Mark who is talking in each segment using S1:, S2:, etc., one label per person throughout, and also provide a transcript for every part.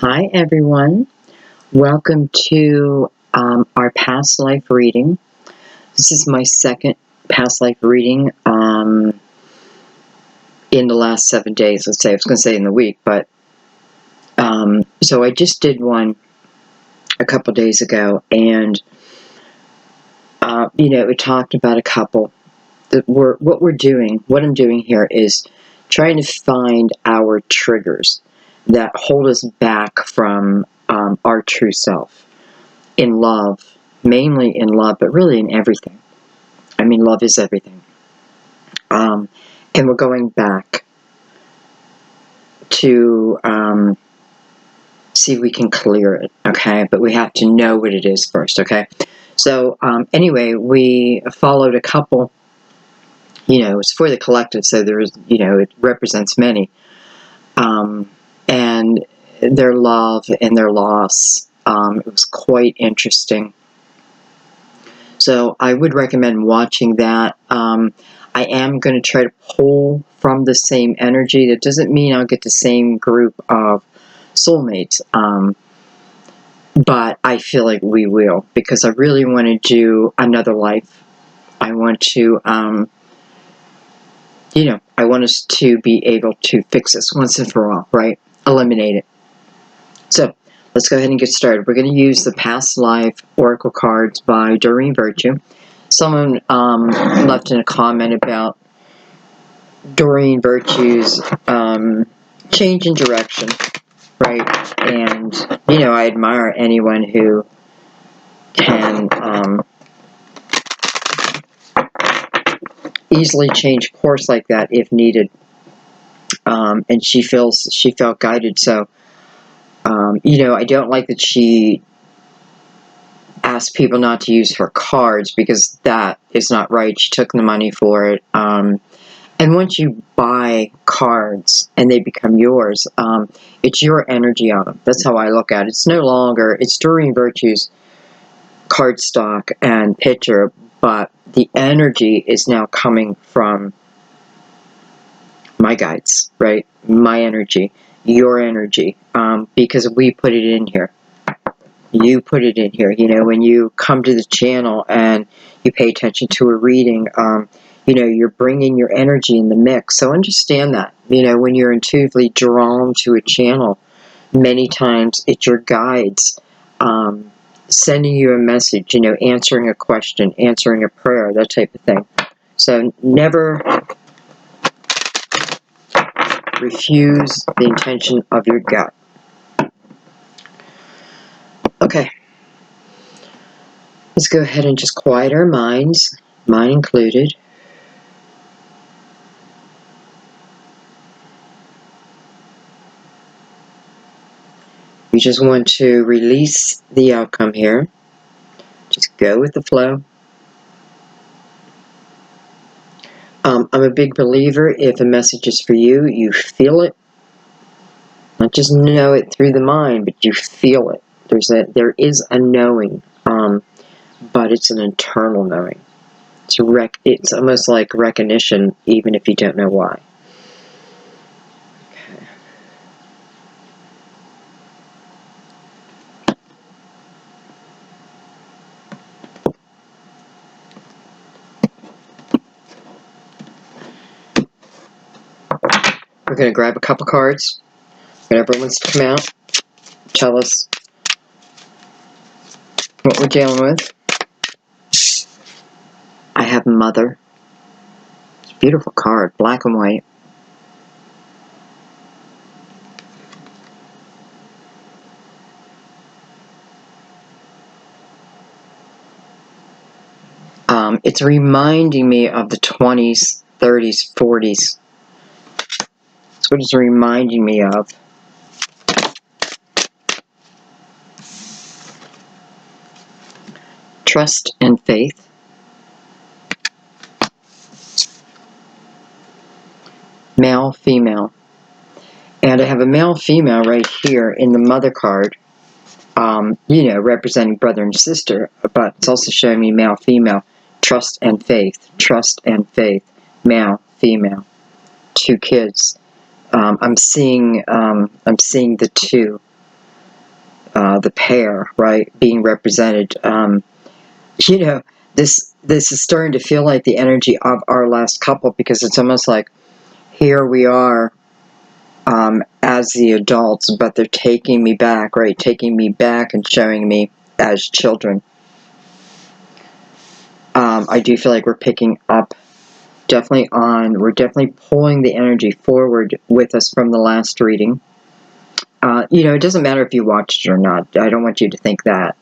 S1: Hi everyone, welcome to our past life reading. This is my second past life reading in the last 7 days. Let's say, I was going to say in the week, but so I just did one a couple days ago, and it talked about a couple that what I'm doing here is trying to find our triggers that hold us back from our true self in love, mainly in love, but really in everything. I mean, love is everything. And we're going back to see if we can clear it, okay? But we have to know what it is first, okay? So anyway, we followed a couple. It's for the collective, so there's, it represents many. And their love and their loss. It was quite interesting. So I would recommend watching that. I am going to try to pull from the same energy. That doesn't mean I'll get the same group of soulmates. But I feel like we will, because I really want to do another life. I want to, I want us to be able to fix this once and for all, right? Eliminate it. So let's go ahead and get started. We're going to use the Past Life Oracle cards by Doreen Virtue. Someone left in a comment about Doreen Virtue's change in direction, right? And, I admire anyone who can easily change course like that if needed. And she felt guided. So, I don't like that she asked people not to use her cards, because that is not right. She took the money for it. And once you buy cards and they become yours, it's your energy on them. That's how I look at it. It's no longer, it's Doreen Virtue's cardstock and picture, but the energy is now coming from my guides, right? My energy, your energy, because we put it in here. You put it in here. When you come to the channel and you pay attention to a reading, you're bringing your energy in the mix. So understand that, when you're intuitively drawn to a channel, many times it's your guides sending you a message, answering a question, answering a prayer, that type of thing. So never refuse the intention of your gut. Okay. Let's go ahead and just quiet our minds, mine included. You just want to release the outcome here. Just go with the flow. I'm a big believer, if a message is for you, you feel it. Not just know it through the mind, but you feel it. There is a knowing, but it's an internal knowing. It's almost like recognition, even if you don't know why. Okay. We're going to grab a couple cards. Whenever it wants to come out, tell us what we're dealing with. I have Mother. It's a beautiful card, black and white. It's reminding me of the 20s, 30s, 40s. That's what it's reminding me of. Trust and faith. Male, female. And I have a male, female right here in the Mother card, representing brother and sister, but it's also showing me male, female. Trust and faith. Trust and faith. Male, female. 2 kids. I'm seeing the 2. the pair, right, being represented. You know, this is starting to feel like the energy of our last couple, because it's almost like here we are as the adults, but they're taking me back, right, taking me back and showing me as children. I do feel like we're picking up we're definitely pulling the energy forward with us from the last reading. You know, it doesn't matter if you watched it or not. I don't want you to think that.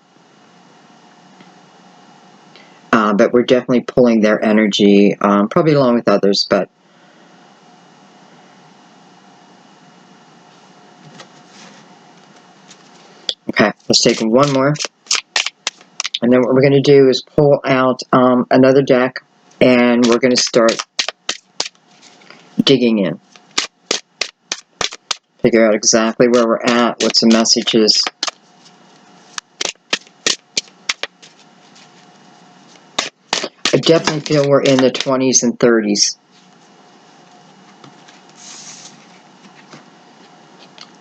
S1: But we're definitely pulling their energy, probably along with others, but okay, let's take one more. And then what we're going to do is pull out another deck, and we're going to start digging in. Figure out exactly where we're at, what the message is. I definitely feel we're in the 20s and 30s.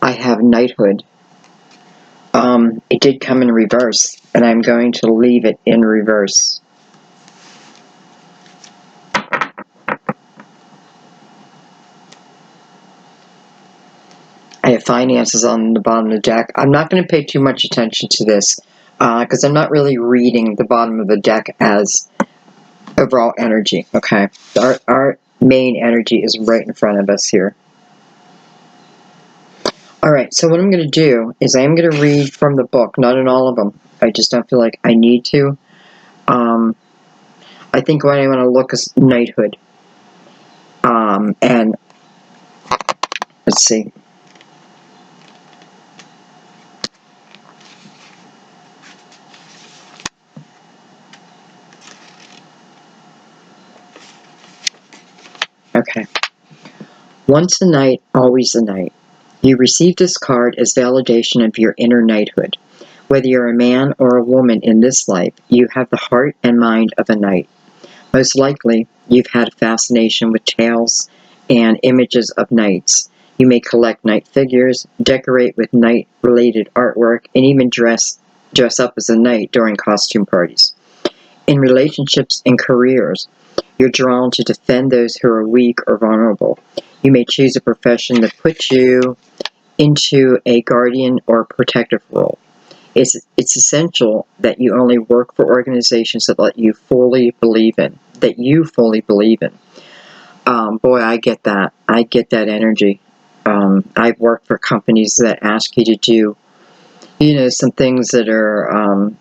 S1: I have knighthood. It did come in reverse, and I'm going to leave it in reverse. I have finances on the bottom of the deck. I'm not going to pay too much attention to this, because I'm not really reading the bottom of the deck as overall energy, okay? Our main energy is right in front of us here. Alright, so what I'm going to do is I am going to read from the book, not in all of them. I just don't feel like I need to. I think what I want to look is knighthood. And let's see. Okay. Once a knight, always a knight. You receive this card as validation of your inner knighthood. Whether you're a man or a woman in this life, you have the heart and mind of a knight. Most likely, you've had a fascination with tales and images of knights. You may collect knight figures, decorate with knight-related artwork, and even dress up as a knight during costume parties. In relationships and careers, you're drawn to defend those who are weak or vulnerable. You may choose a profession that puts you into a guardian or protective role. It's essential that you only work for organizations that you fully believe in. Boy, I get that. I get that energy. I've worked for companies that ask you to do, some things that are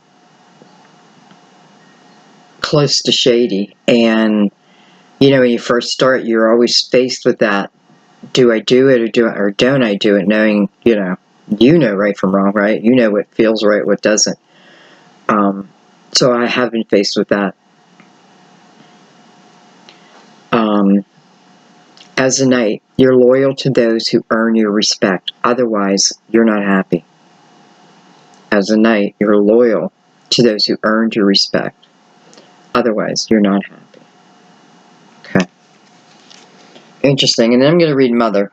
S1: close to shady. And, when you first start, you're always faced with that. Do I do it or don't I do it? Knowing, you know right from wrong, right? You know what feels right, what doesn't. So I have been faced with that. As a knight, you're loyal to those who earn your respect. Otherwise, you're not happy. As a knight, you're loyal to those who earned your respect. Otherwise, you're not happy. Okay. Interesting. And then I'm going to read Mother.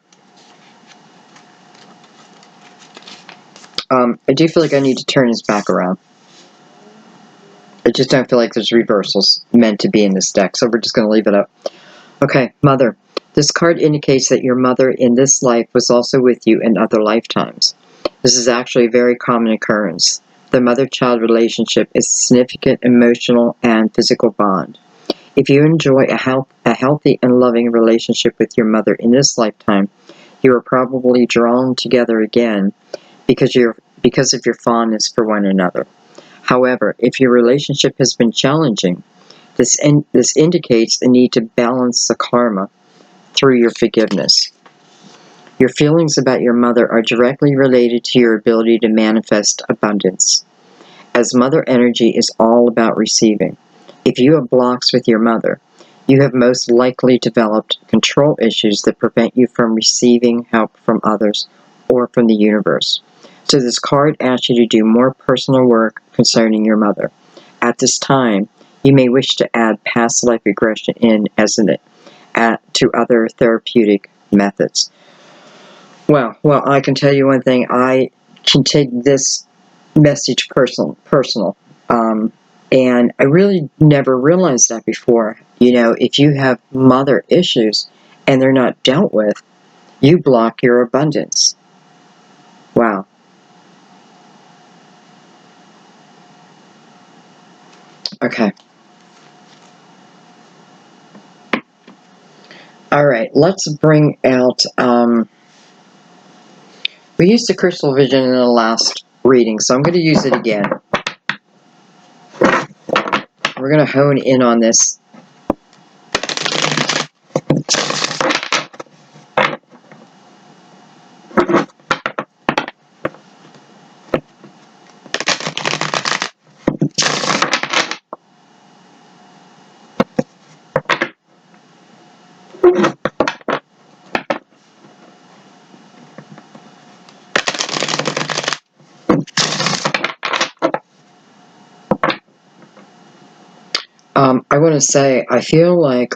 S1: I do feel like I need to turn his back around. I just don't feel like there's reversals meant to be in this deck, so we're just going to leave it up. Okay, Mother. This card indicates that your mother in this life was also with you in other lifetimes. This is actually a very common occurrence. The mother-child relationship is a significant emotional and physical bond. If you enjoy a healthy and loving relationship with your mother in this lifetime, you are probably drawn together again because of your fondness for one another. However, if your relationship has been challenging, this indicates the need to balance the karma through your forgiveness. Your feelings about your mother are directly related to your ability to manifest abundance, as mother energy is all about receiving. If you have blocks with your mother, you have most likely developed control issues that prevent you from receiving help from others or from the universe. So this card asks you to do more personal work concerning your mother. At this time, you may wish to add past life regression in as to other therapeutic methods. Well, I can tell you one thing. I can take this message personal. And I really never realized that before. You know, if you have mother issues and they're not dealt with, you block your abundance. Wow. Okay. All right. Let's bring out. We used the crystal vision in the last reading, so I'm going to use it again. We're going to hone in on this. I want to say, I feel like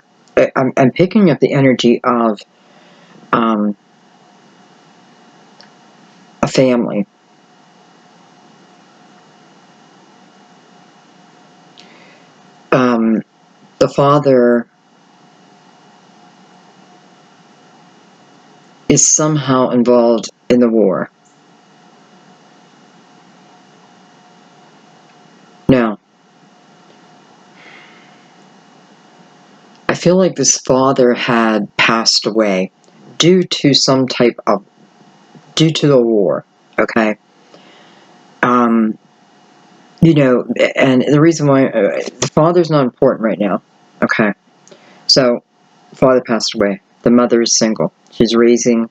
S1: I'm picking up the energy of a family. The father is somehow involved in the war. Now, I feel like this father had passed away due to due to the war, okay? You know, and the reason why, the father's not important right now, okay? So, the father passed away. The mother is single. She's raising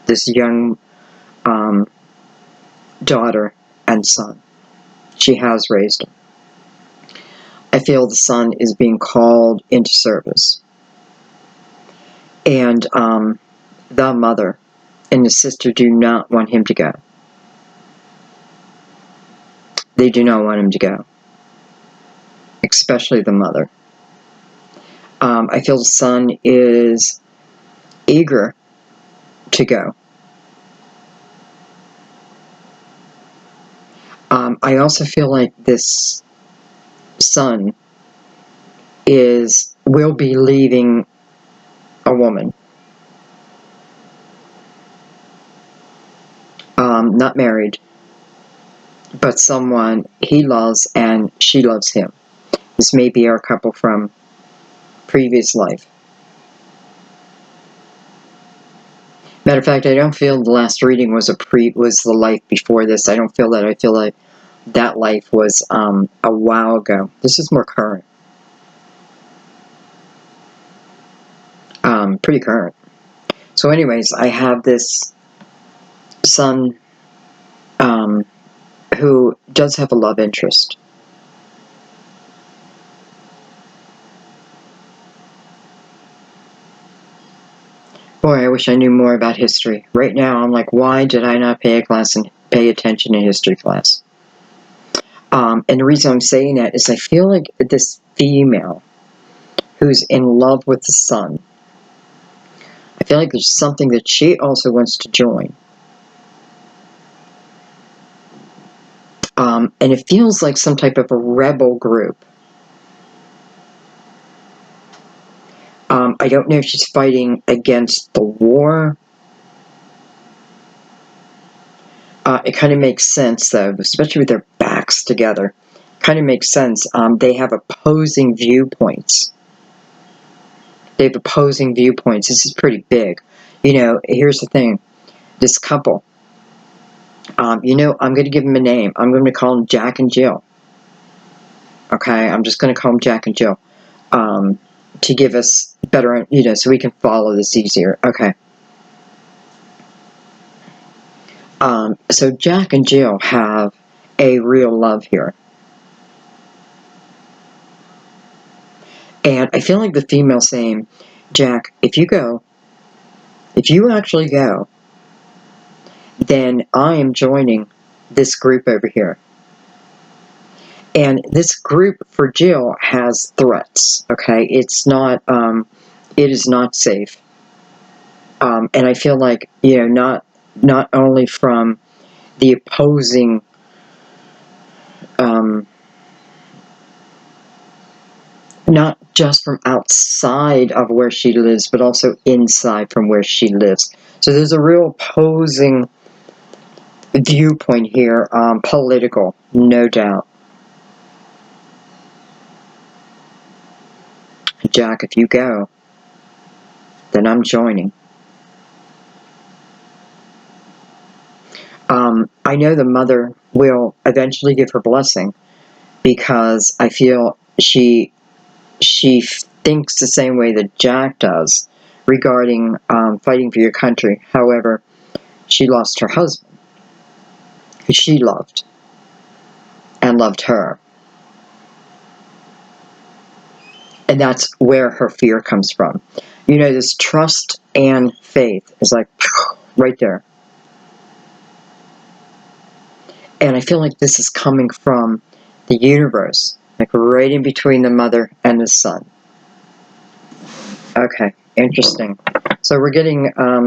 S1: this young daughter and son. She has raised him. I feel the son is being called into service. And the mother and the sister do not want him to go. They do not want him to go. Especially the mother. I feel the son is eager to go. I also feel like this son will be leaving a woman. Not married, but someone he loves and she loves him. This may be our couple from previous life. Matter of fact, I don't feel the last reading was the life before this. I don't feel that. I feel like that life was a while ago. This is more current. Pretty current. So anyways, I have this son who does have a love interest. Boy, I wish I knew more about history. Right now, I'm like, why did I not pay attention in history class? And the reason I'm saying that is I feel like this female who's in love with the son, I feel like there's something that she also wants to join. And it feels like some type of a rebel group. I don't know if she's fighting against the war. It kind of makes sense, though, especially with their backs together. Kind of makes sense. They have opposing viewpoints. They have opposing viewpoints. This is pretty big. You know, here's the thing. This couple, you know, I'm going to give them a name. I'm going to call them Jack and Jill. Okay? I'm just going to call them Jack and Jill. To give us better, you know, so we can follow this easier. Okay. So Jack and Jill have a real love here. And I feel like the female saying, Jack, if you actually go, then I am joining this group over here. And this group for Jill has threats, okay? It is not safe. And I feel like, you know, not only from the opposing um, not just from outside of where she lives, but also inside from where she lives. So there's a real opposing viewpoint here, political, no doubt. Jack, if you go, then I'm joining. I know the mother will eventually give her blessing, because I feel she thinks the same way that Jack does regarding fighting for your country. However, she lost her husband, who she loved and loved her. And that's where her fear comes from. You know, this trust and faith is like right there. And I feel like this is coming from the universe, like right in between the mother and the son. Okay, interesting. So we're getting a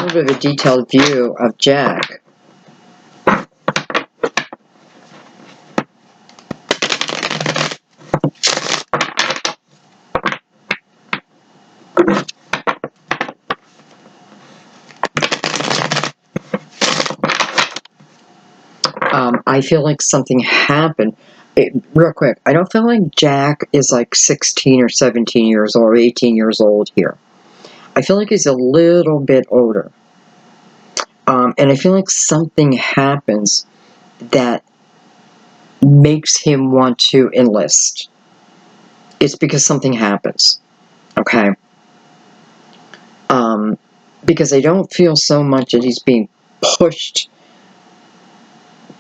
S1: little bit of a detailed view of Jack. I feel like something happened. Real quick, I don't feel like Jack is like 16 or 17 years old or 18 years old here. I feel like he's a little bit older. And I feel like something happens that makes him want to enlist. It's because something happens. Okay? Because I don't feel so much that he's being pushed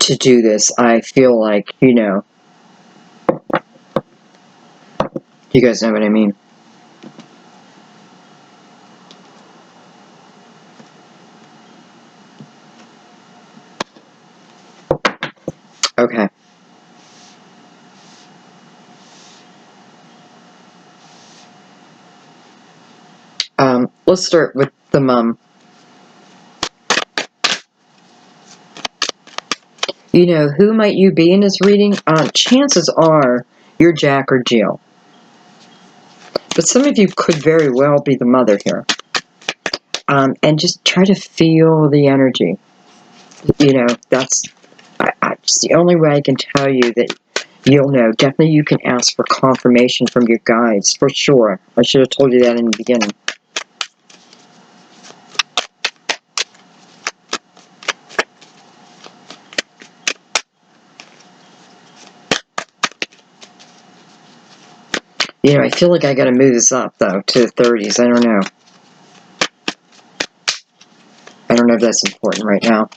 S1: to do this. I feel like, you know, you guys know what I mean. Okay. Let's start with the mom. You know, who might you be in this reading? Chances are you're Jack or Jill. But some of you could very well be the mother here. And just try to feel the energy. You know, that's it's the only way I can tell you that you'll know. Definitely you can ask for confirmation from your guides, for sure. I should have told you that in the beginning. You know, I feel like I gotta move this up, though, to the 30s. I don't know. I don't know if that's important right now.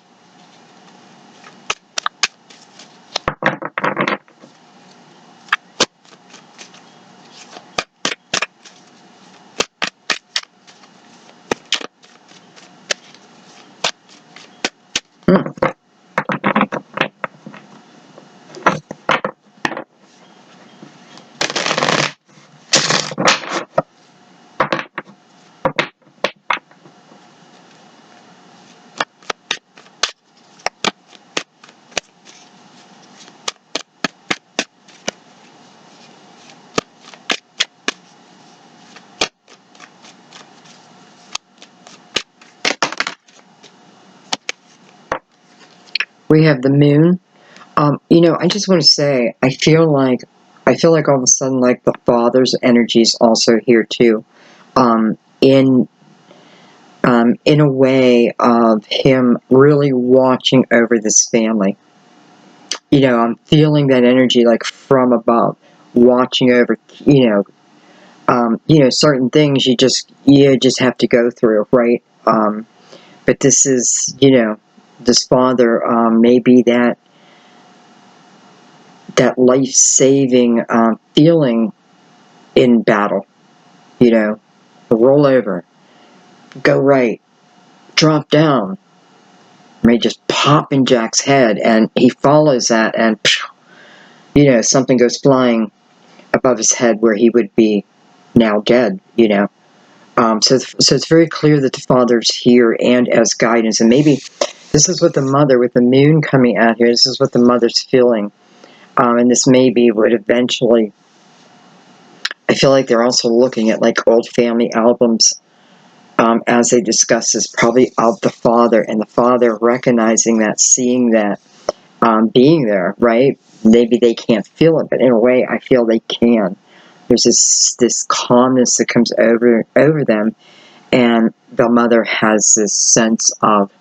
S1: We have the moon. You know, I just want to say, I feel like all of a sudden, like the father's energy is also here too, in a way of him really watching over this family. You know, I'm feeling that energy like from above, watching over. You know, certain things you just have to go through, right? But this is, you know, this father may be that life-saving feeling in battle. You know, roll over, go right, drop down, may just pop in Jack's head, and he follows that, and you know, something goes flying above his head where he would be now dead. You know, So it's very clear that the Father's here and as guidance. And maybe this is what the mother, with the moon coming out here, this is what the mother's feeling. And this maybe would eventually, I feel like they're also looking at like old family albums as they discuss this, probably of the Father, and the Father recognizing that, seeing that, being there, right? Maybe they can't feel it, but in a way I feel they can. There's this calmness that comes over them, and the mother has this sense of,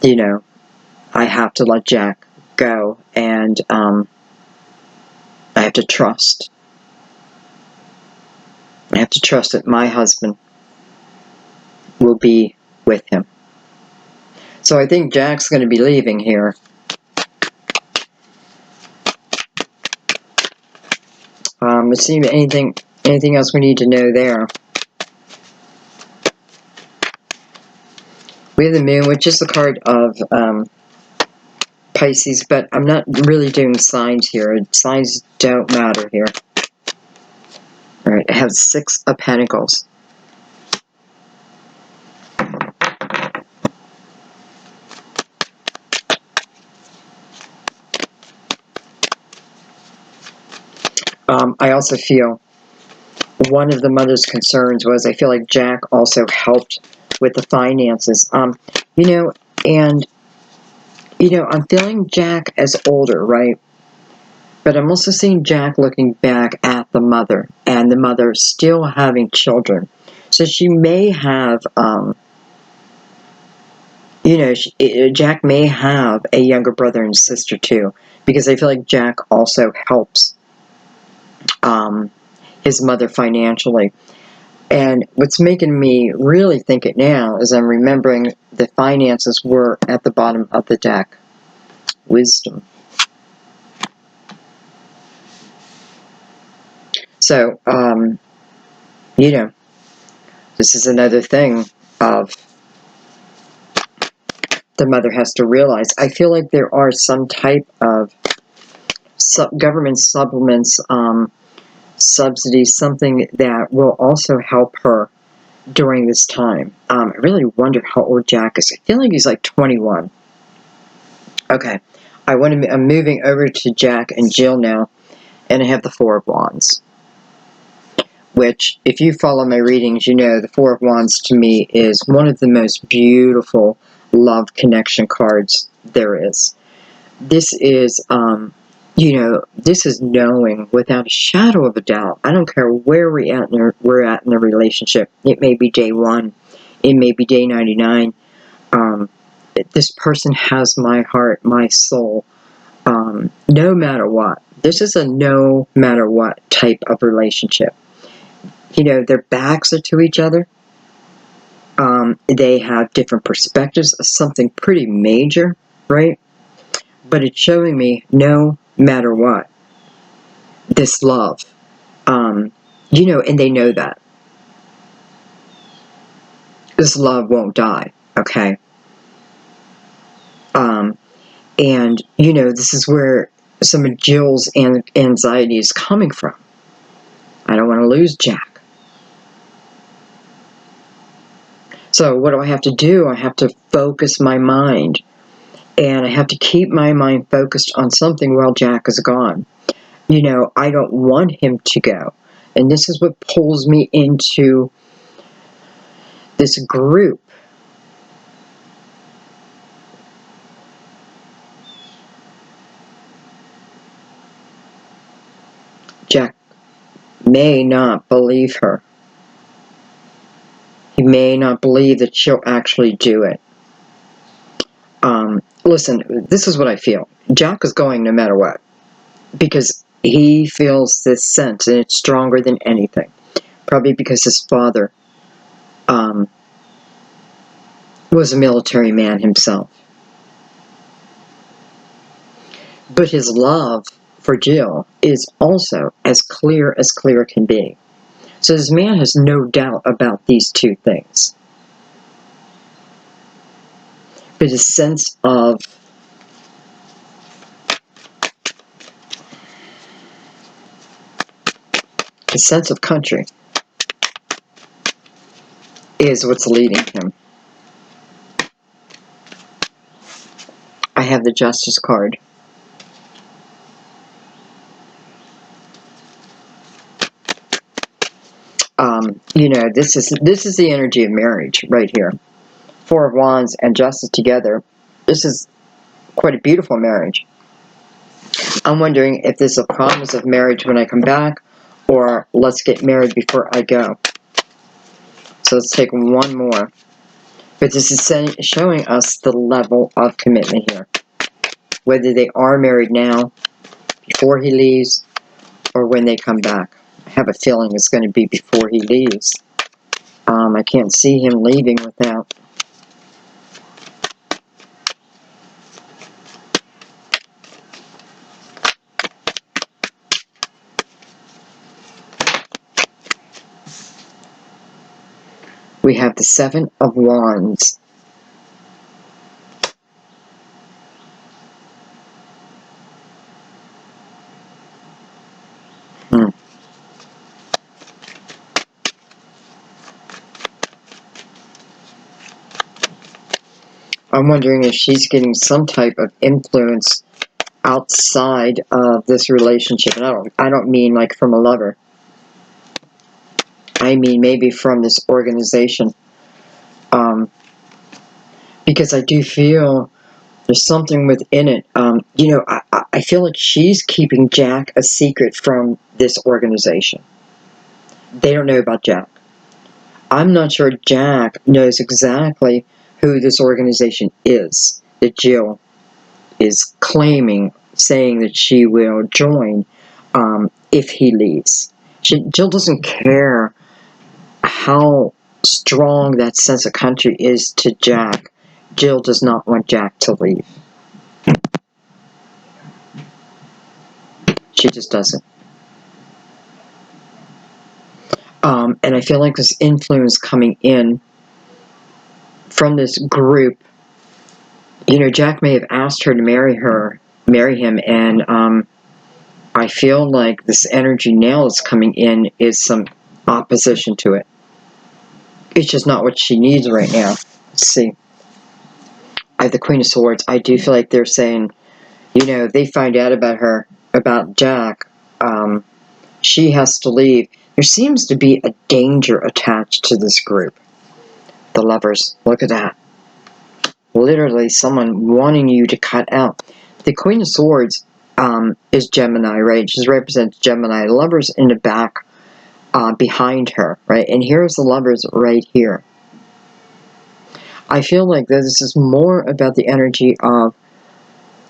S1: I have to let Jack go, and I have to trust. I have to trust that my husband will be with him. So I think Jack's going to be leaving here. Let's see, anything else we need to know there. We have the moon, which is the card of Pisces, but I'm not really doing signs here. Signs don't matter here. All right, I have 6 of Pentacles. I also feel one of the mother's concerns was, I feel like Jack also helped with the finances. And I'm feeling Jack as older, right? But I'm also seeing Jack looking back at the mother, and the mother still having children. So she may have, Jack may have a younger brother and sister too, because I feel like Jack also helps his mother financially. And what's making me really think it now is I'm remembering the finances were at the bottom of the deck. Wisdom. So, this is another thing of the mother has to realize. I feel like there are some type of government supplements, subsidies, something that will also help her during this time. I really wonder how old Jack is. I feel like he's like 21. Okay, I'm moving over to Jack and Jill now, and I have the 4 of Wands. Which, if you follow my readings, you know the 4 of Wands to me is one of the most beautiful love connection cards there is. This is, this is knowing without a shadow of a doubt. I don't care where we're at in the relationship. It may be day 1, it may be day 99. This person has my heart, my soul, no matter what. This is a no matter what type of relationship. Their backs are to each other. They have different perspectives of something pretty major, right? But it's showing me no matter what, this love, and they know that. This love won't die, okay? And, this is where some of Jill's anxiety is coming from. I don't want to lose Jack. So what do I have to do? I have to focus my mind. And I have to keep my mind focused on something while Jack is gone. I don't want him to go. And this is what pulls me into this group. Jack may not believe her. He may not believe that she'll actually do it. Listen, this is what I feel. Jack is going no matter what. Because he feels this sense, and it's stronger than anything. Probably because his father was a military man himself. But his love for Jill is also as clear can be. So this man has no doubt about these 2 things. But his sense of country. is what's leading him. I have the Justice card. You know, this is the energy of marriage right here. Four of Wands and Justice together. This is quite a beautiful marriage. I'm wondering if this is a promise of marriage when I come back, or let's get married before I go. So let's take one more. But this is showing us the level of commitment here. Whether they are married now, before he leaves, or when they come back. I have a feeling it's going to be before he leaves. I can't see him leaving without. We have the Seven of Wands. I'm wondering if she's getting some type of influence outside of this relationship. And I don't mean like from a lover. I mean maybe from this organization. Because I do feel there's something within it. You know, I feel like she's keeping Jack a secret from this organization. They don't know about Jack. I'm not sure Jack knows exactly who this organization is that Jill is claiming, saying that she will join if he leaves. Jill doesn't care how strong that sense of country is to Jack. Jill does not want Jack to leave. She just doesn't. And I feel like this influence coming in from this group. You know, Jack may have asked her to marry him, and I feel like this energy now that's coming in is some opposition to it. It's just not what she needs right now. Let's see. I have the Queen of Swords. I do feel like they're saying, you know, they find out about Jack. She has to leave. There seems to be a danger attached to this group. The Lovers. Look at that. Literally someone wanting you to cut out. The Queen of Swords is Gemini, right? She represents Gemini. The Lovers in the back behind her, right? And here's the Lovers right here. I feel like this is more about the energy of,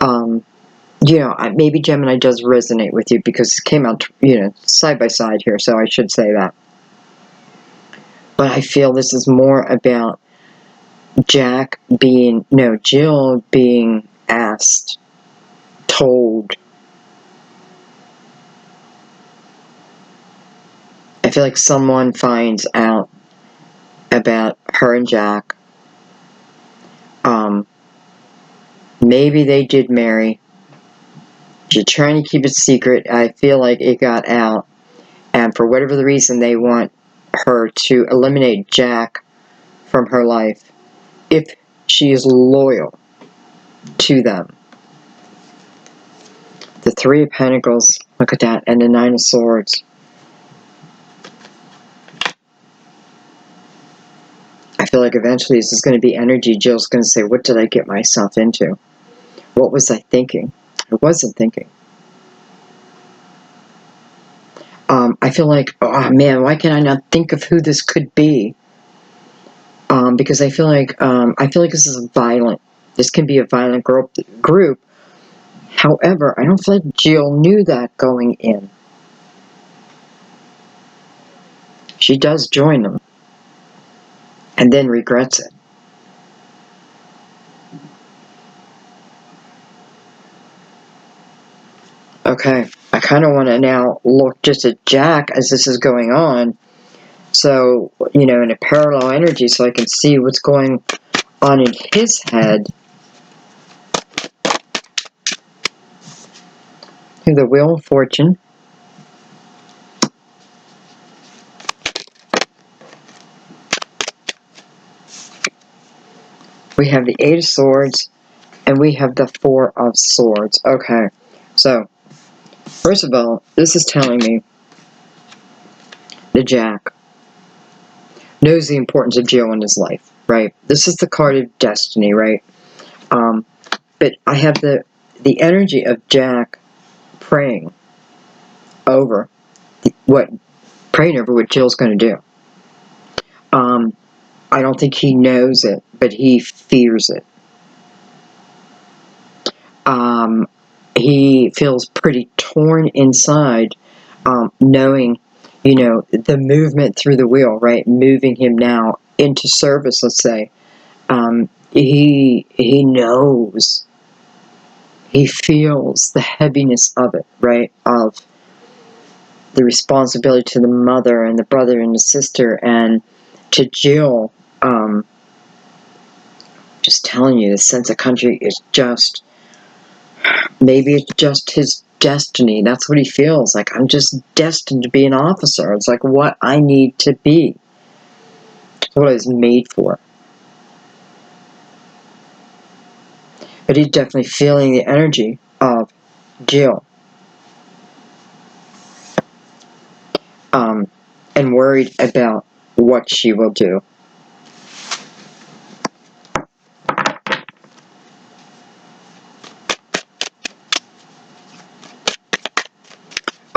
S1: you know, maybe Gemini does resonate with you because it came out, you know, side by side here, so I should say that. But I feel this is more about Jill being asked, told. I feel like someone finds out about her and Jack. Maybe they did marry. She's trying to keep it secret. I feel like it got out. And for whatever the reason, they want her to eliminate Jack from her life if she is loyal to them. The Three of Pentacles, look at that, and the Nine of Swords. I feel like eventually this is going to be energy. Jill's going to say, what did I get myself into? What was I thinking? I wasn't thinking. I feel like, oh man, why can I not think of who this could be? Because I feel like this is violent. This can be a violent group. However, I don't feel like Jill knew that going in. She does join them, and then regrets it. Okay, I kind of want to now look just at Jack as this is going on. So, you know, in a parallel energy, so I can see what's going on in his head. The Wheel of Fortune. We have the Eight of Swords, and we have the Four of Swords. Okay, so, first of all, this is telling me the Jack knows the importance of Jill in his life, right? This is the card of destiny, right? But I have the energy of Jack praying over what Jill's going to do. I don't think he knows it, but he fears it. He feels pretty torn inside, knowing, the movement through the wheel, right? Moving him now into service, let's say. He knows, he feels the heaviness of it, right? Of the responsibility to the mother and the brother and the sister and to Jill. Just telling you, the sense of country is just, maybe it's just his destiny. That's what he feels like. I'm just destined to be an officer. It's like what I need to be. It's what I was made for. But he's definitely feeling the energy of Jill. And worried about what she will do.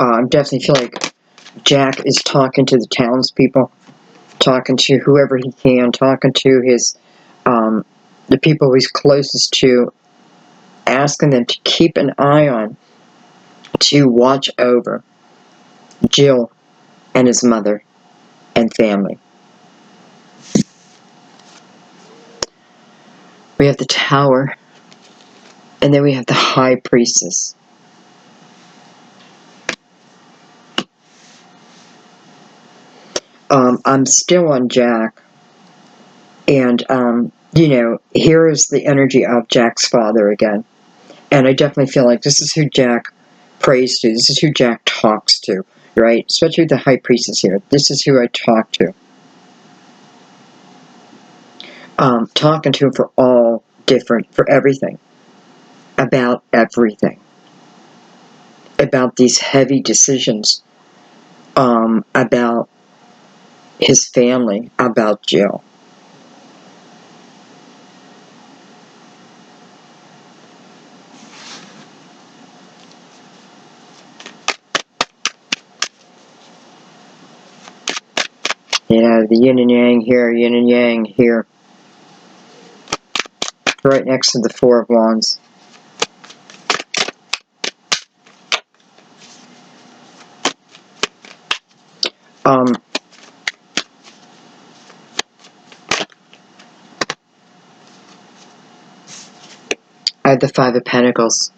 S1: I definitely feel like Jack is talking to the townspeople, talking to whoever he can, talking to his, the people he's closest to, asking them to keep an eye on, to watch over Jill and his mother and family. We have the Tower, and then we have the High Priestess. I'm still on Jack, and, here is the energy of Jack's father again. And I definitely feel like this is who Jack prays to. This is who Jack talks to, right? Especially the High Priestess here. This is who I talk to. Talking to him for everything. About everything. About these heavy decisions. About his family. About Jill. Yeah, the yin and yang here, yin and yang here. Right next to the Four of Wands. I have the Five of Pentacles.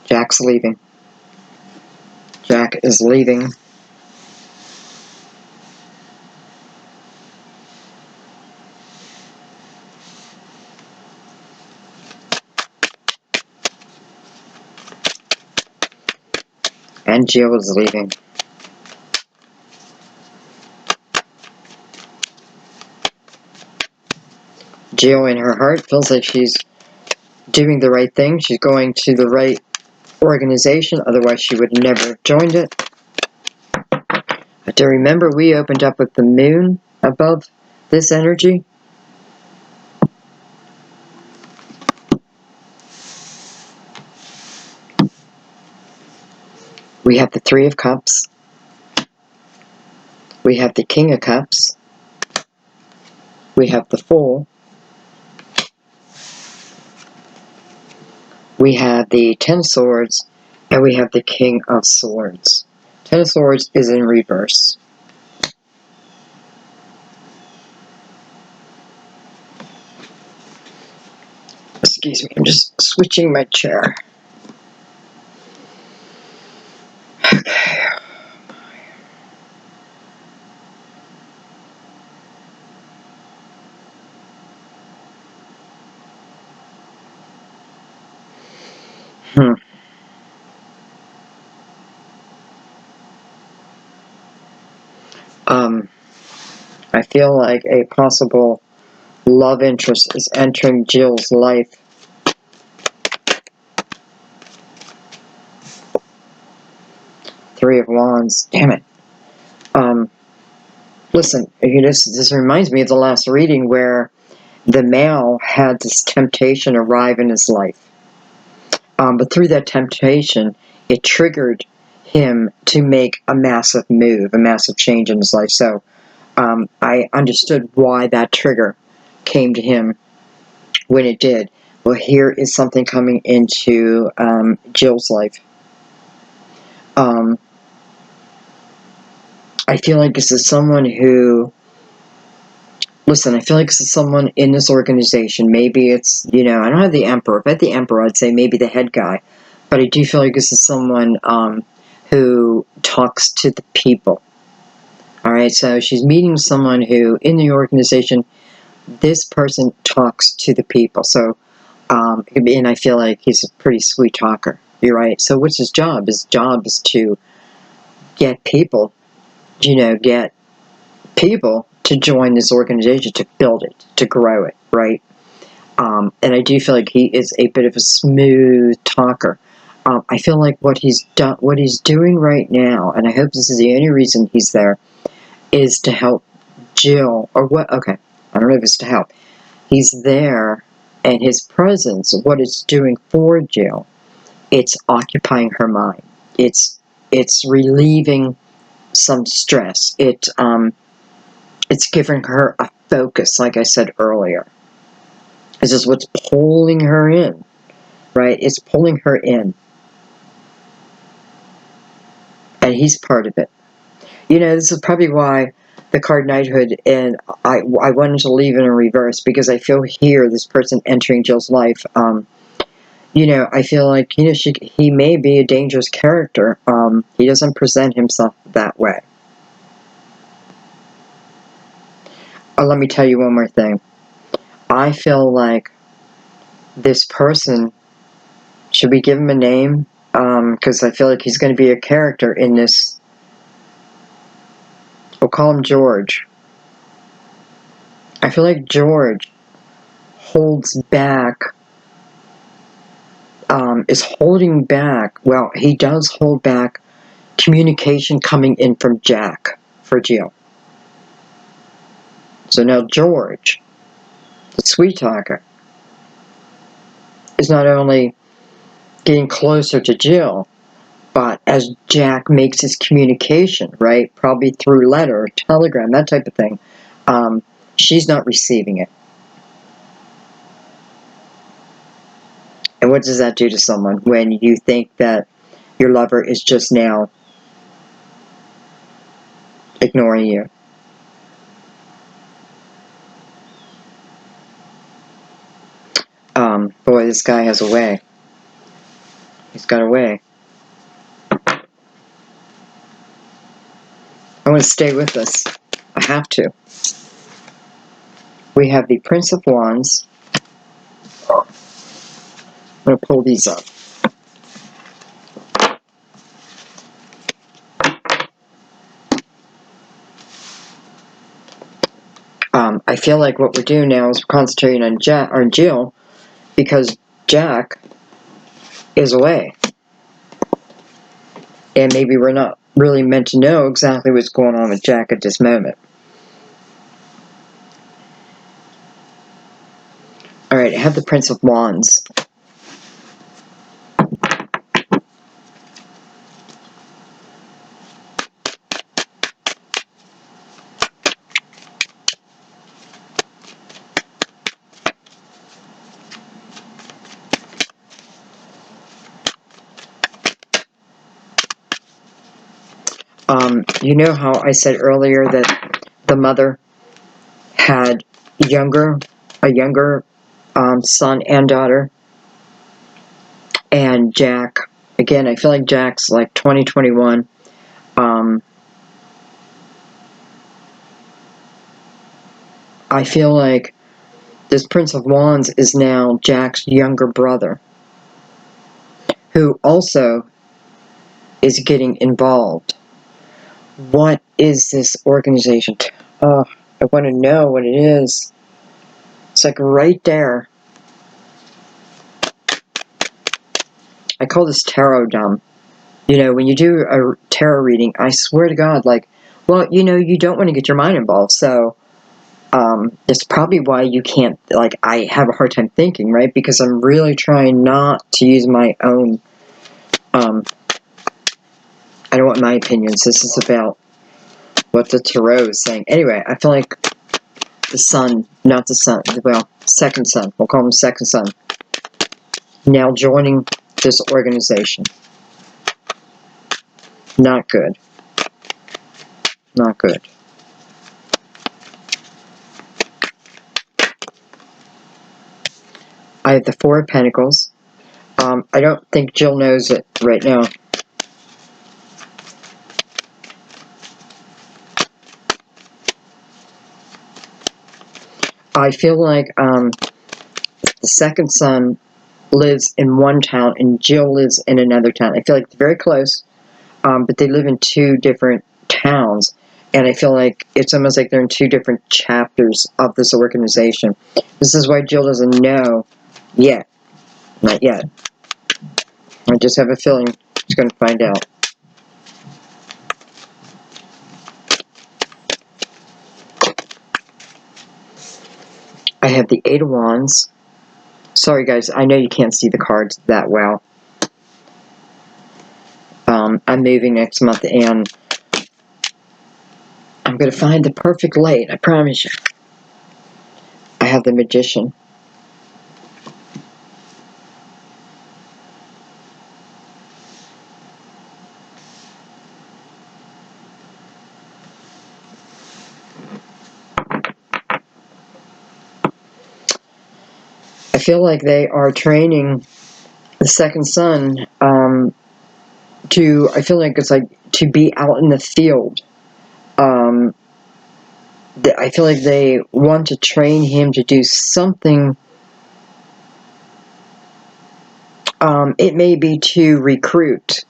S1: Jack's leaving. Jack is leaving. And Jill is leaving. Jill in her heart feels like she's doing the right thing. She's going to the right organization. Otherwise, she would never have joined it. But to remember, we opened up with the moon above this energy. We have the Three of Cups. We have the King of Cups. We have the Fool. We have the Ten of Swords. And we have the King of Swords. Ten of Swords is in reverse. Excuse me, I'm just switching my chair. Okay. I feel like a possible love interest is entering Jill's life. Three of Wands. Damn it. Listen, this reminds me of the last reading where the male had this temptation arrive in his life. But through that temptation, it triggered him to make a massive move, a massive change in his life. So I understood why that trigger came to him when it did. Well, here is something coming into Jill's life. I feel like this is someone who, listen, I feel like this is someone in this organization. Maybe it's, I don't have the Emperor. If I had the Emperor, I'd say maybe the head guy. But I do feel like this is someone who talks to the people. All right, so she's meeting someone who, in the organization, this person talks to the people. So, and I feel like he's a pretty sweet talker. You're right. So what's his job? His job is to get people, get people to join this organization, to build it, to grow it, right? And I do feel like he is a bit of a smooth talker. I feel like what he's doing right now, and I hope this is the only reason he's there, is to help Jill, or what? Okay, I don't know if it's to help. He's there, and his presence, what it's doing for Jill, it's occupying her mind. It's relieving some stress. It's giving her a focus, like I said earlier. This is what's pulling her in, right? It's pulling her in. And he's part of it. This is probably why the card Knighthood, and I wanted to leave it in reverse, because I feel here, this person entering Jill's life, I feel like, he may be a dangerous character. He doesn't present himself that way. Let me tell you one more thing. I feel like this person, should we give him a name? Because I feel like he's going to be a character in this. We'll call him George. I feel like George holds back, is holding back, well, he does hold back communication coming in from Jack for Jill. So now George, the sweet talker, is not only getting closer to Jill, but as Jack makes his communication, right, probably through letter or telegram, that type of thing, she's not receiving it. And what does that do to someone when you think that your lover is just now ignoring you? Boy, this guy has a way. He's got a way. I want to stay with us. I have to. We have the Prince of Wands. I'm going to pull these up. I feel like what we're doing now is we're concentrating on Jill, because Jack is away. And maybe we're not really meant to know exactly what's going on with Jack at this moment. Alright, I have the Prince of Wands. You know how I said earlier that the mother had a younger son and daughter? And Jack, again, I feel like Jack's like 2021. I feel like this Prince of Wands is now Jack's younger brother, who also is getting involved. What is this organization? Oh, I want to know what it is. It's like right there. I call this tarot dumb. You know, when you do a tarot reading, I swear to God, like, well, you know, you don't want to get your mind involved, so it's probably why you can't, like, I have a hard time thinking, right? Because I'm really trying not to use my own, I don't want my opinions. This is about what the tarot is saying. Anyway, I feel like the sun, not the sun, well, second sun, we'll call him second sun, now joining this organization. Not good. Not good. I have the Four of Pentacles. I don't think Jill knows it right now. I feel like the second son lives in one town and Jill lives in another town. I feel like they're very close, but they live in two different towns. And I feel like it's almost like they're in two different chapters of this organization. This is why Jill doesn't know yet. Not yet. I just have a feeling she's going to find out. I have the Eight of Wands. Sorry guys, I know you can't see the cards that well. I'm moving next month and I'm going to find the perfect light, I promise you. I have the Magician. I feel like they are training the second son to, I feel like it's like to be out in the field. I feel like they want to train him to do something. It may be to recruit.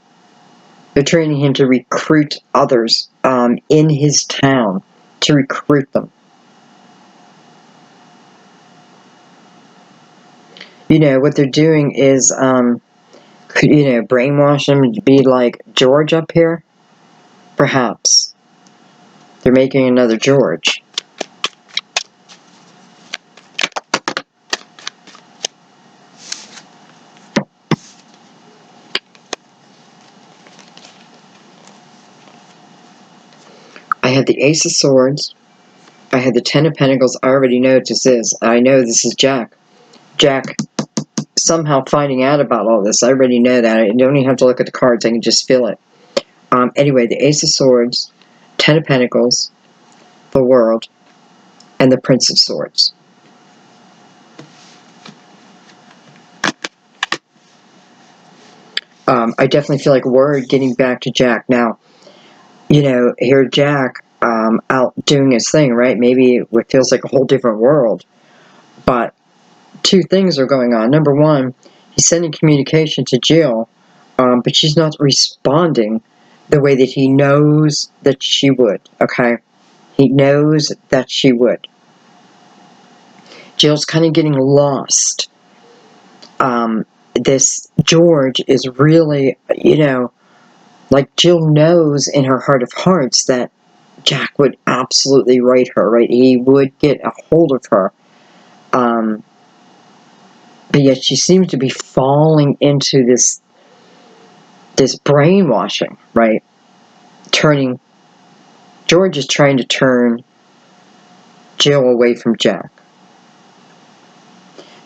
S1: They're training him to recruit others in his town, to recruit them. You know, what they're doing is, you know, brainwash him to be like George up here. Perhaps. They're making another George. I had the Ace of Swords. I had the Ten of Pentacles. I already know what this is. I know this is Jack. Jack somehow finding out about all this. I already know that. I don't even have to look at the cards. I can just feel it. Anyway, the Ace of Swords, Ten of Pentacles, the World, and the Prince of Swords. I definitely feel like word getting back to Jack. Now, you know, here Jack out doing his thing, right? Maybe it feels like a whole different world. But two things are going on. Number one, he's sending communication to Jill, but she's not responding the way that he knows that she would, okay? He knows that she would. Jill's kind of getting lost. This George is really, you know, like Jill knows in her heart of hearts that Jack would absolutely right her, right? He would get a hold of her. But yet she seems to be falling into this brainwashing, right? George is trying to turn Jill away from Jack.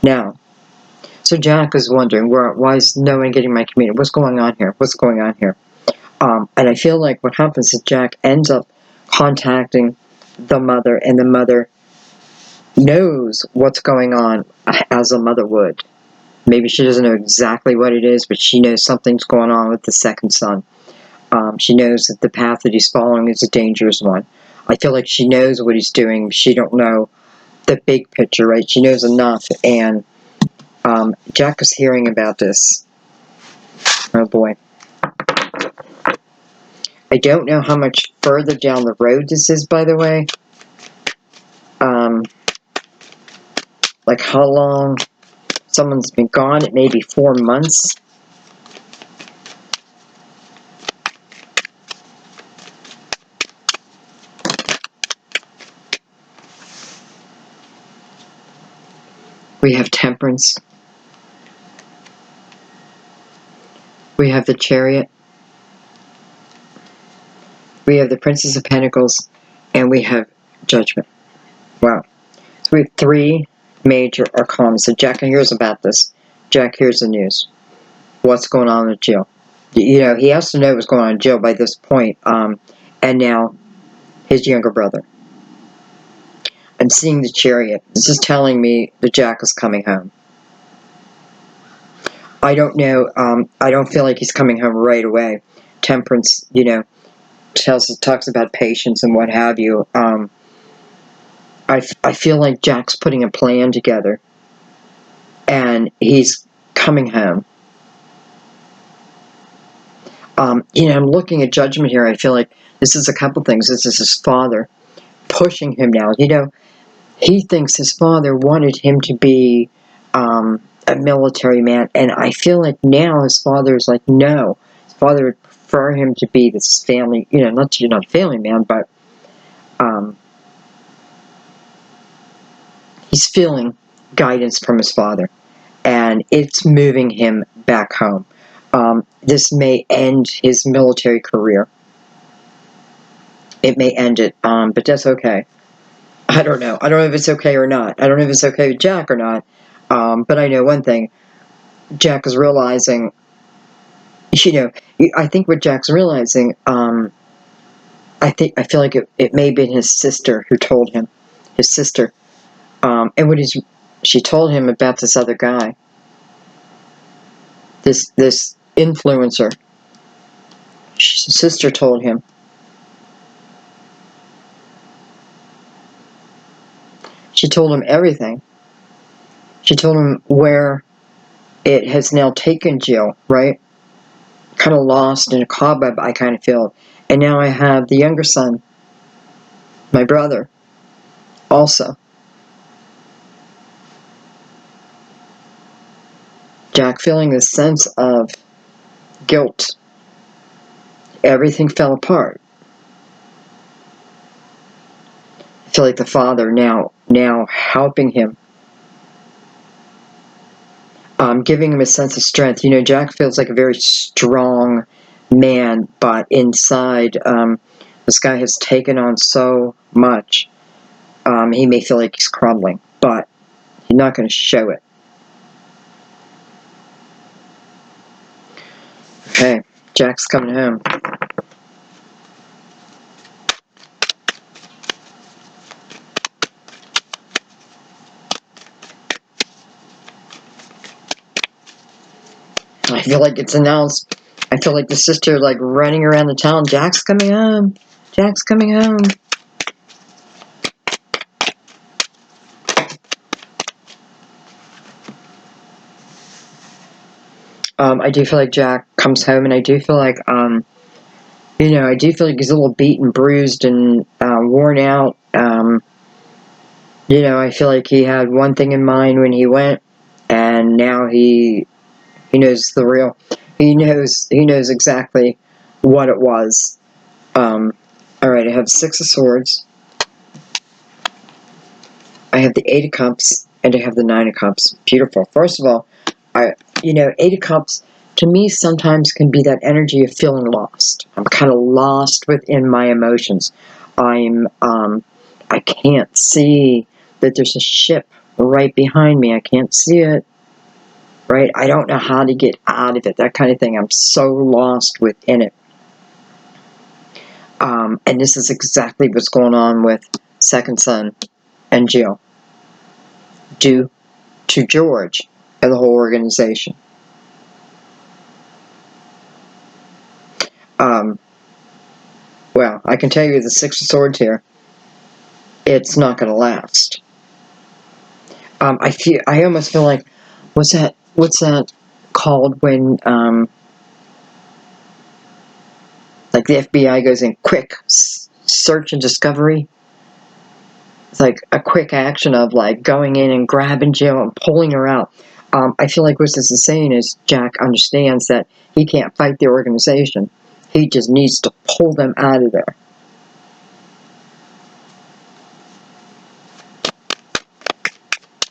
S1: Now, so Jack is wondering, why is no one getting my community? What's going on here? What's going on here? And I feel like what happens is Jack ends up contacting the mother, and the mother knows what's going on as a mother would. Maybe she doesn't know exactly what it is, but she knows something's going on with the second son. She knows that the path that he's following is a dangerous one. I feel like she knows what he's doing. She don't know the big picture, right? She knows enough, and Jack is hearing about this. Oh boy. I don't know how much further down the road this is, by the way. like how long someone's been gone. It may be 4 months. We have Temperance. We have the Chariot. We have the Princess of Pentacles. And we have Judgment. Wow. So we have 3 major arcana. So Jack hears about this. Jack hears the news. What's going on with Jill? You know, he has to know what's going on with Jill by this point. And now, his younger brother. I'm seeing the Chariot. This is telling me that Jack is coming home. I don't know. I don't feel like he's coming home right away. Temperance, you know, talks about patience and what have you. I feel like Jack's putting a plan together, and he's coming home. You know, I'm looking at Judgment here. I feel like this is a couple things. This is his father pushing him now. You know, he thinks his father wanted him to be a military man, and I feel like now his father is like, no. His father would prefer him to be this family, you know, not that you're not a family man, but he's feeling guidance from his father, and it's moving him back home. This may end his military career. It may end it, but that's okay. I don't know. I don't know if it's okay or not. I don't know if it's okay with Jack or not. But I know one thing. Jack is realizing, you know, I think what Jack's realizing, I feel like it may have been his sister who told him. His sister. And when she told him about this other guy. This influencer. His sister told him. She told him everything. She told him where it has now taken Jill, right? Kind of lost in a cobweb, I kind of feel. And now I have the younger son, my brother, also. Jack feeling this sense of guilt. Everything fell apart. I feel like the father now helping him. Giving him a sense of strength. You know, Jack feels like a very strong man, but inside, this guy has taken on so much. He may feel like he's crumbling, but he's not going to show it. Okay, Jack's coming home. I feel like it's announced. I feel like the sister like running around the town. Jack's coming home. Jack's coming home. I do feel like Jack comes home, and I do feel like, you know, I do feel like he's a little beat and bruised and worn out. You know, I feel like he had one thing in mind when he went, and now he knows the real. He knows exactly what it was. All right, I have 6 of Swords. I have the 8 of Cups, and I have the 9 of Cups. Beautiful. First of all, you know, 8 of Cups, to me, sometimes can be that energy of feeling lost. I'm kind of lost within my emotions. I can't see that there's a ship right behind me. I can't see it, right? I don't know how to get out of it, that kind of thing. I'm so lost within it. And this is exactly what's going on with Second Son and Jill, due to George and the whole organization. Well, I can tell you the 6 of Swords here, it's not going to last. I almost feel like, what's that called when, like the FBI goes in quick search and discovery? It's like a quick action of like going in and grabbing Jill and pulling her out. I feel like what this is saying is Jack understands that he can't fight the organization. He just needs to pull them out of there.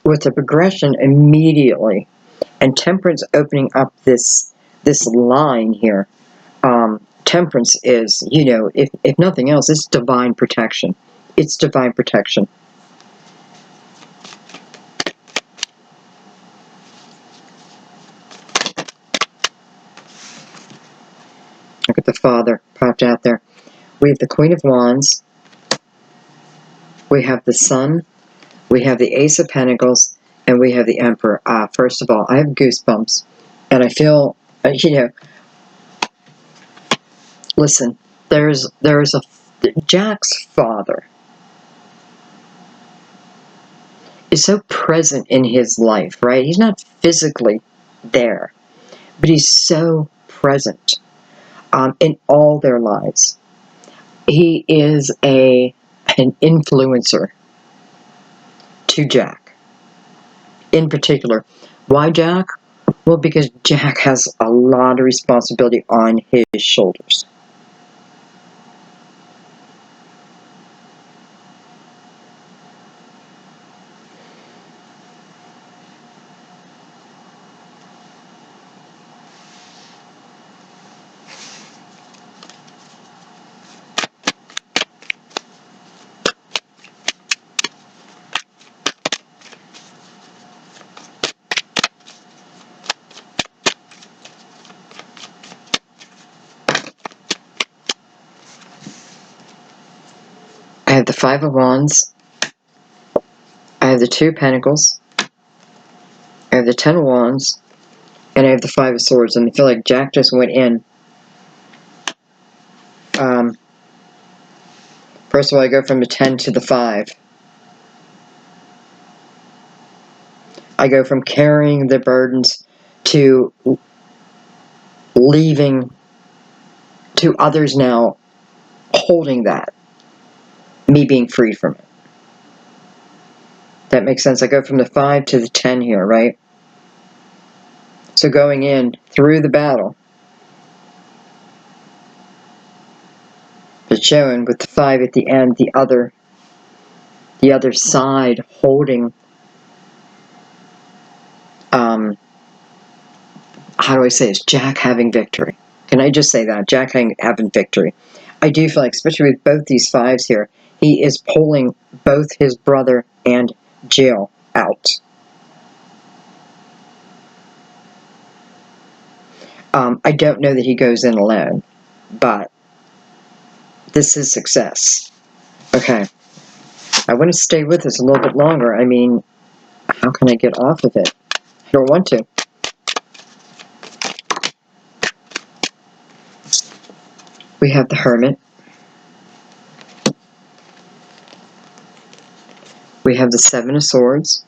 S1: With the progression immediately, and Temperance opening up this line here. Temperance is, if nothing else, it's divine protection. It's divine protection. Look at the Father popped out there. We have the Queen of Wands. We have the Sun. We have the Ace of Pentacles. And we have the Emperor. First of all, I have goosebumps. And I feel, listen, there's a, Jack's father is so present in his life, right? He's not physically there, but he's so present in all their lives. He is an influencer to Jack. In particular, why Jack? Well, because Jack has a lot of responsibility on his shoulders. I have the Five of Wands. I have the Two of Pentacles. I have the Ten of Wands. And I have the Five of Swords. And I feel like Jack just went in. First of all, I go from the 10 to the 5. I go from carrying the burdens to leaving to others now holding that. Me being freed from it. That makes sense. I go from the 5 to the 10 here, right? So going in through the battle, but showing with the 5 at the end, the other side holding, how do I say this? Jack having victory. Can I just say that? Jack having victory. I do feel like, especially with both these 5s here, he is pulling both his brother and Jill out. I don't know that he goes in alone, but this is success. Okay. I want to stay with this a little bit longer. I mean, how can I get off of it? I don't want to. We have the Hermit. We have the Seven of Swords.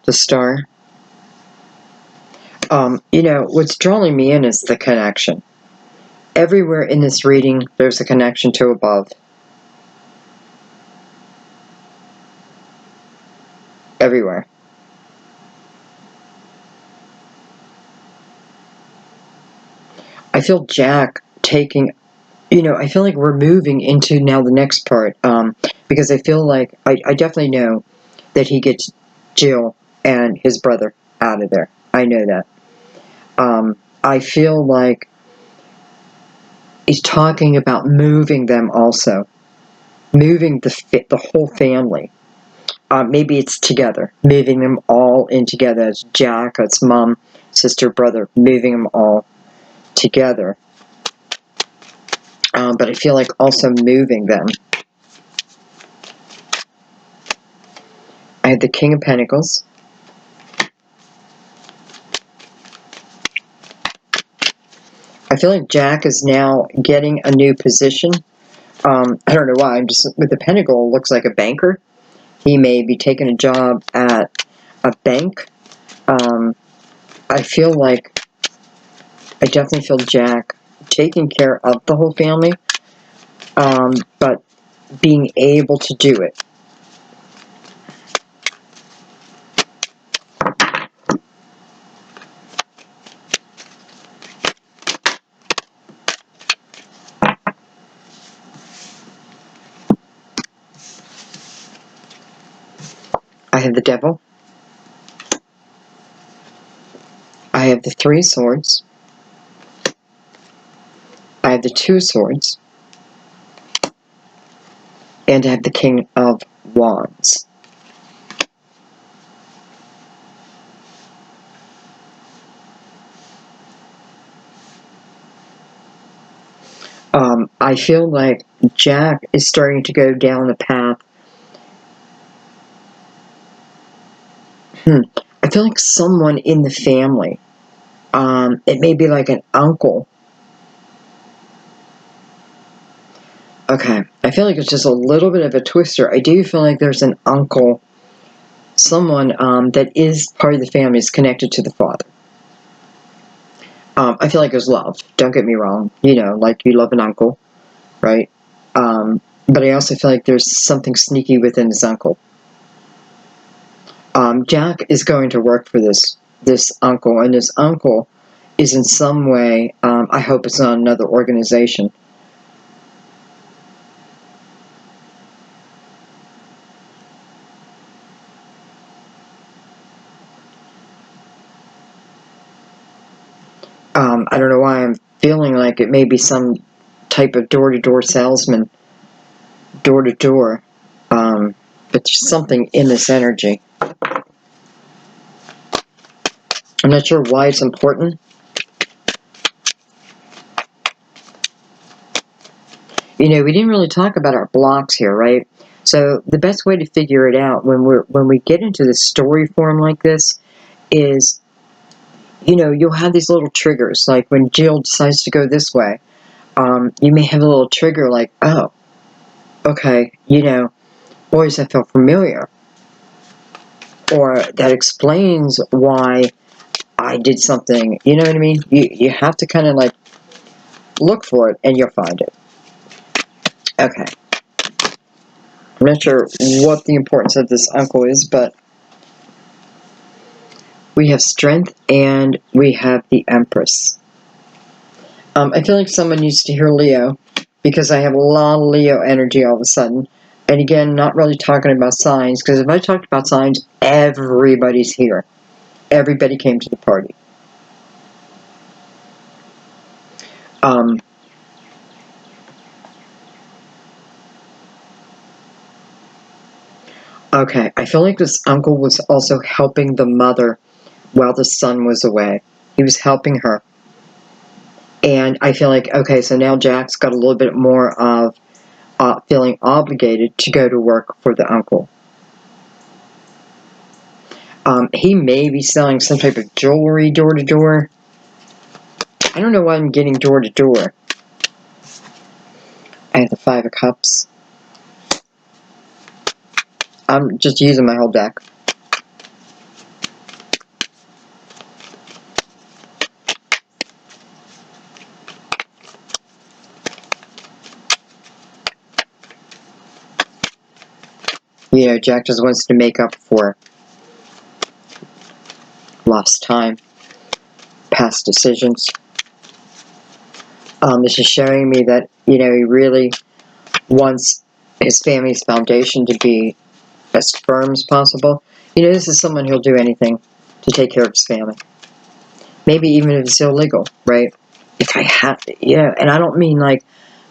S1: The Star. What's drawing me in is the connection. Everywhere in this reading, there's a connection to above. Everywhere. I feel Jack taking, I feel like we're moving into now the next part, because I feel like, I definitely know that he gets Jill and his brother out of there. I know that. I feel like he's talking about moving them also. Moving the whole family. Maybe it's together. Moving them all in together. It's Jack, it's mom, sister, brother. Moving them all together. But I feel like also moving them. I have the King of Pentacles. I feel like Jack is now getting a new position. I don't know why. I'm just with the Pentacle. Looks like a banker. He may be taking a job at a bank. I feel like I definitely feel Jack taking care of the whole family, but being able to do it. I have the Devil. I have the Three of Swords. I have the Two of Swords. And I have the King of Wands. I feel like Jack is starting to go down the path. I feel like someone in the family, it may be like an uncle. Okay, I feel like it's just a little bit of a twister. I do feel like there's an uncle, someone that is part of the family, is connected to the father. I feel like there's love. Don't get me wrong. You know, like you love an uncle, right? But I also feel like there's something sneaky within his uncle. Jack is going to work for this uncle, and this uncle is in some way, I hope it's not another organization. I don't know why I'm feeling like it may be some type of door-to-door salesman, door-to-door, but there's something in this energy. I'm not sure why it's important. You know, we didn't really talk about our blocks here, right? So the best way to figure it out when we get into the story form like this is, you know, you'll have these little triggers, like when Jill decides to go this way. You may have a little trigger like, oh, okay, you know, boys, that felt familiar. Or that explains why I did something, you know what I mean? You have to kind of like look for it and you'll find it. Okay. I'm not sure what the importance of this uncle is, but we have Strength and we have the Empress. I feel like someone needs to hear Leo because I have a lot of Leo energy all of a sudden. And again, not really talking about signs, because if I talked about signs, everybody's here. Everybody came to the party. Okay, I feel like this uncle was also helping the mother while the son was away. He was helping her. And I feel like, okay, so now Jack's got a little bit more of feeling obligated to go to work for the uncle. He may be selling some type of jewelry door to door. I don't know why I'm getting door to door. I have the Five of Cups. I'm just using my whole deck. You know, Jack just wants to make up for lost time, past decisions. This is showing me that, you know, he really wants his family's foundation to be as firm as possible. You know, this is someone who'll do anything to take care of his family. Maybe even if it's illegal, right? If I have to, you know, and I don't mean like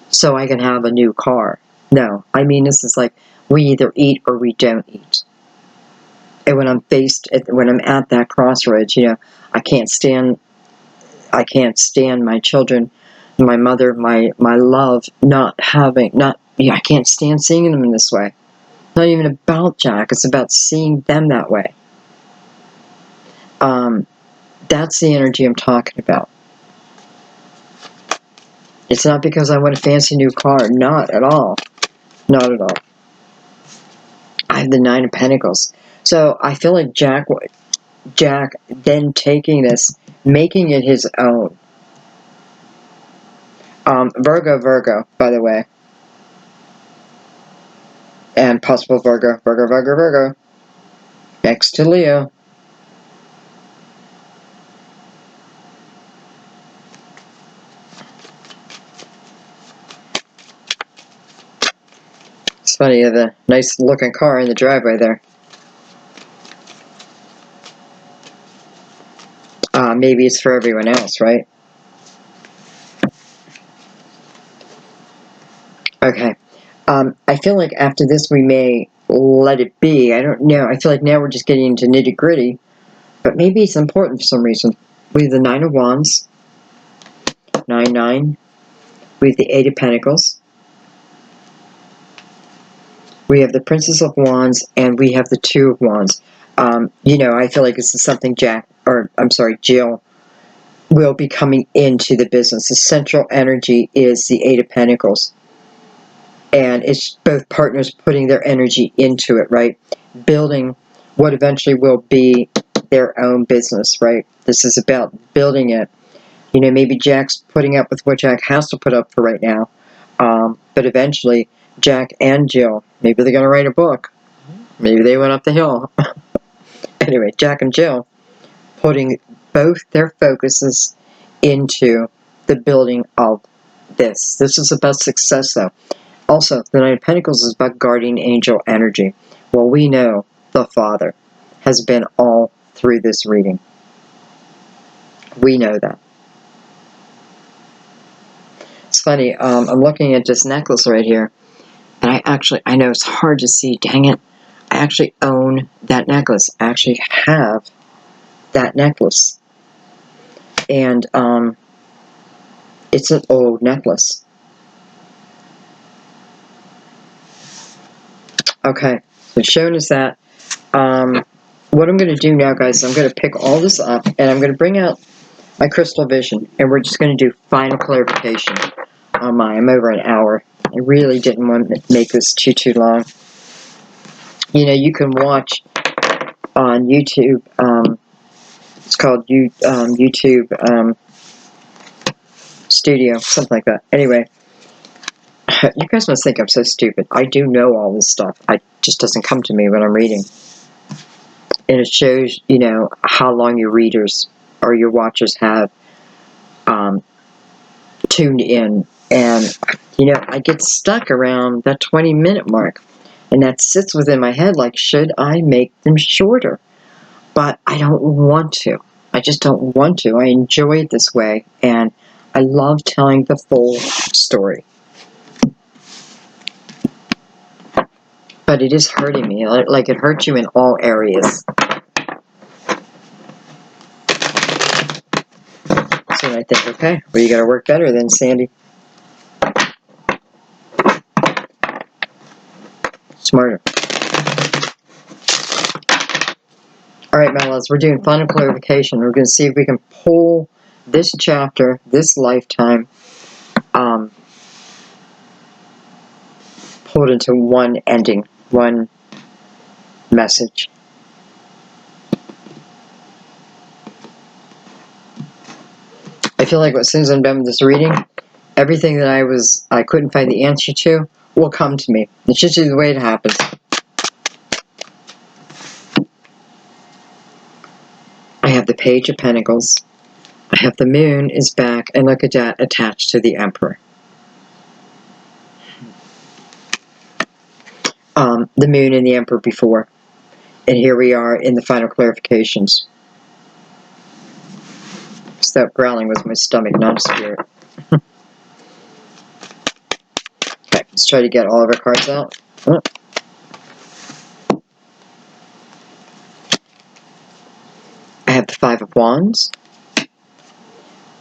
S1: so I can have a new car. No, I mean this is like we either eat or we don't eat. And when I'm when I'm at that crossroads, you know, I can't stand my children, my mother, my love, I can't stand seeing them in this way. not even about Jack. It's about seeing them that way. That's the energy I'm talking about. It's not because I want a fancy new car. Not at all. Not at all. I have the Nine of Pentacles. So I feel like Jack then taking this, making it his own. Virgo, by the way. And possible Virgo. Next to Leo. It's funny, you have a nice looking car in the driveway there. Maybe it's for everyone else, right? Okay. I feel like after this we may let it be. I don't know. I feel like now we're just getting into nitty gritty. But maybe it's important for some reason. We have the Nine of Wands. 9. We have the Eight of Pentacles. We have the Princess of Wands. And we have the Two of Wands. I feel like this is something Jill will be coming into the business. The central energy is the Eight of Pentacles. And it's both partners putting their energy into it, right? Building what eventually will be their own business, right? This is about building it. Maybe Jack's putting up with what Jack has to put up for right now. But eventually, Jack and Jill, maybe they're going to write a book. Maybe they went up the hill. Anyway, Jack and Jill putting both their focuses into the building of this. This is about success, though. Also, the Nine of Pentacles is about guardian angel energy. Well, we know the Father has been all through this reading. We know that. It's funny, I'm looking at this necklace right here, and I know it's hard to see, dang it. I actually own that necklace. I actually have that necklace. And it's an old necklace. Okay, so showing us that. What I'm going to do now, guys, I'm going to pick all this up, and I'm going to bring out my crystal vision, and we're just going to do final clarification on mine. I'm over an hour. I really didn't want to make this too long. You can watch on YouTube, it's called YouTube Studio, something like that. Anyway, you guys must think I'm so stupid. I do know all this stuff. It just doesn't come to me when I'm reading. And it shows, how long your readers or your watchers have tuned in. And, I get stuck around that 20-minute mark. And that sits within my head like, should I make them shorter? But I don't want to. I just don't want to. I enjoy it this way. And I love telling the full story. But it is hurting me. Like it hurts you in all areas. So I think, okay, well, you got to work better then, Sandy. Smarter. All right, my loves, we're doing final clarification. We're going to see if we can pull this chapter, this lifetime, pull it into one ending, one message. I feel like as soon as I'm done with this reading, everything that I couldn't find the answer to will come to me. It's just the way it happens. I have the Page of Pentacles. I have the Moon is back, and look at that, attached to the Emperor. The Moon and the Emperor before. And here we are in the final clarifications. Stop growling with my stomach, not a spirit. Okay, let's try to get all of our cards out. Oh. I have the Five of Wands.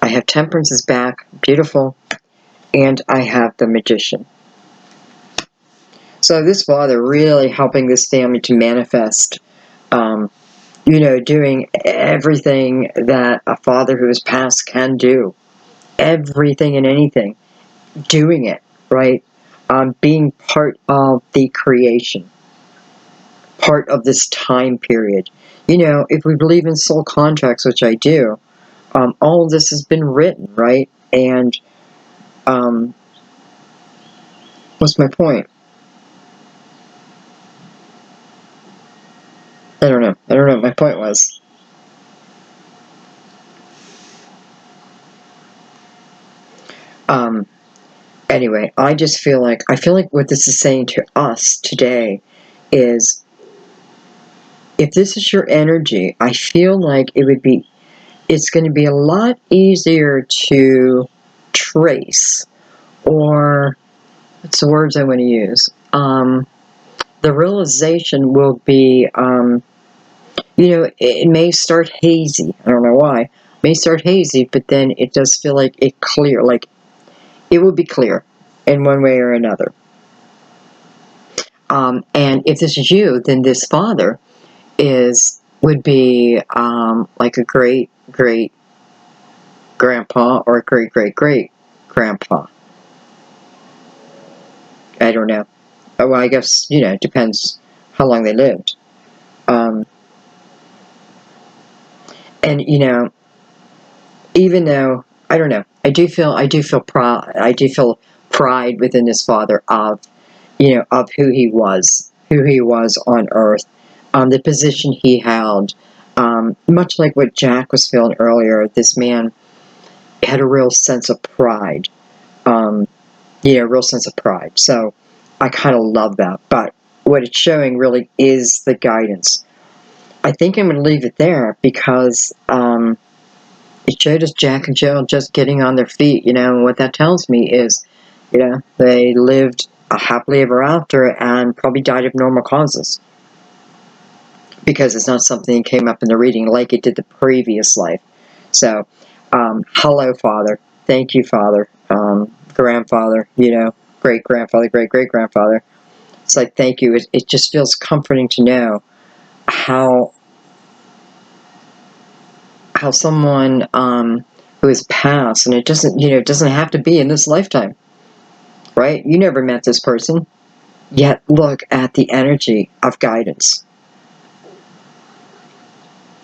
S1: I have Temperance is back, beautiful. And I have the Magician. So this father really helping this family to manifest, doing everything that a father who has passed can do. Everything and anything. Doing it, right? Being part of the creation. Part of this time period. If we believe in soul contracts, which I do, all of this has been written, right? And what's my point? I don't know what my point was. Anyway, I feel like what this is saying to us today is, if this is your energy, I feel like it's going to be a lot easier to trace, or what's the words I want to use? The realization will be, it may start hazy. I don't know why. It may start hazy, but then it does feel like it will be clear in one way or another. And if this is you, then this father would be like a great great grandpa or a great great great grandpa. I don't know. Well, I guess it depends how long they lived. And even though I don't know, I do feel proud. I do feel pride within this father of of who he was on Earth, the position he held. Much like what Jack was feeling earlier, this man had a real sense of pride. Real sense of pride. So I kind of love that. But what it's showing really is the guidance. I think I'm going to leave it there because it showed us Jack and Jill just getting on their feet, and what that tells me is, they lived a happily ever after and probably died of normal causes. Because it's not something that came up in the reading like it did the previous life. So, hello, Father. Thank you, Father. Grandfather, great-grandfather, great-great-grandfather. It's like, thank you. It just feels comforting to know how someone who has passed, and it doesn't have to be in this lifetime, right? You never met this person, yet look at the energy of guidance.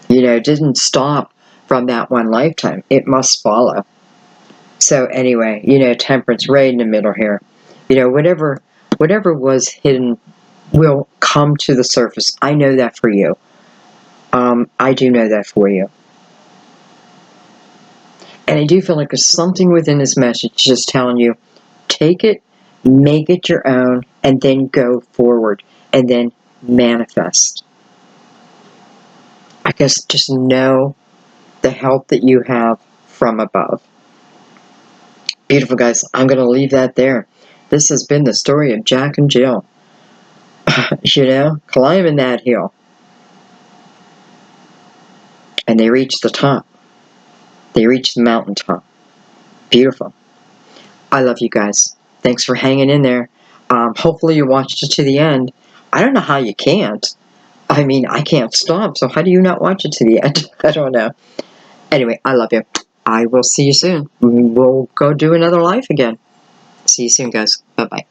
S1: It didn't stop from that one lifetime. It must follow. So anyway, temperance right in the middle here. Whatever was hidden will come to the surface. I know that for you. I do know that for you. And I do feel like there's something within this message just telling you, take it, make it your own, and then go forward, and then manifest. I guess just know the help that you have from above. Beautiful, guys. I'm going to leave that there. This has been the story of Jack and Jill. Climbing that hill. And they reached the top. They reached the mountaintop. Beautiful. I love you guys. Thanks for hanging in there. Hopefully you watched it to the end. I don't know how you can't. I mean, I can't stop, so how do you not watch it to the end? I don't know. Anyway, I love you. I will see you soon. We'll go do another live again. See you soon, guys. Bye-bye.